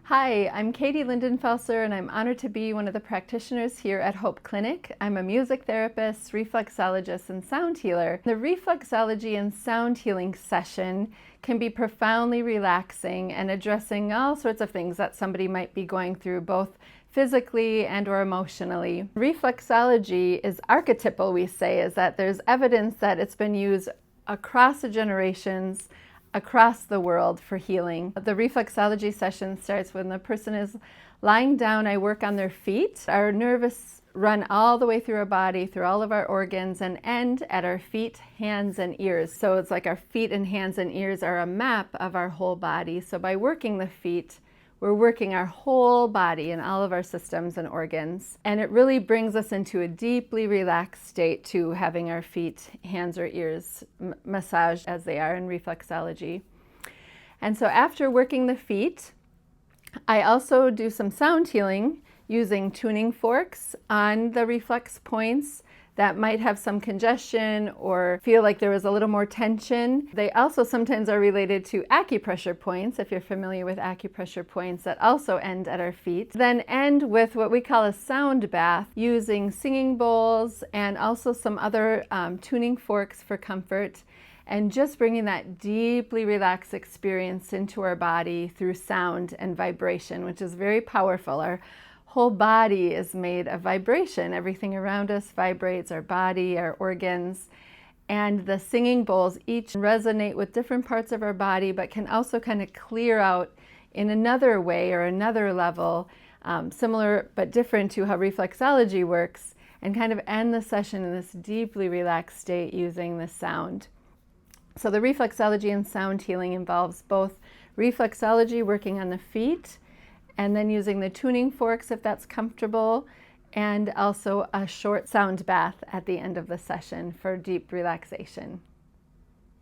Hi, I'm Katie Lindenfelser, and I'm honored to be one of the practitioners here at Hope Clinic. I'm a music therapist, reflexologist, and sound healer. The reflexology and sound healing session can be profoundly relaxing and addressing all sorts of things that somebody might be going through, both physically and or emotionally. Reflexology is archetypal, we say, is that there's evidence that it's been used across the generations, across the world for healing. The reflexology session starts when the person is lying down. I work on their feet. Our nerves run all the way through our body, through all of our organs, and end at our feet, hands, and ears. So it's like our feet and hands and ears are a map of our whole body. So by working the feet, we're working our whole body and all of our systems and organs. And it really brings us into a deeply relaxed state to having our feet, hands, or ears massaged as they are in reflexology. And so after working the feet, I also do some sound healing using tuning forks on the reflex points that might have some congestion or feel like there was a little more tension. They also sometimes are related to acupressure points, if you're familiar with acupressure points that also end at our feet. Then end with what we call a sound bath using singing bowls and also some other tuning forks for comfort, and just bringing that deeply relaxed experience into our body through sound and vibration, which is very powerful. Our whole body is made of vibration. Everything around us vibrates, our body, our organs. And the singing bowls each resonate with different parts of our body, but can also kind of clear out in another way or another level, similar but different to how reflexology works, and kind of end the session in this deeply relaxed state using the sound. So the reflexology and sound healing involves both reflexology, working on the feet, and then using the tuning forks if that's comfortable, and also a short sound bath at the end of the session for deep relaxation.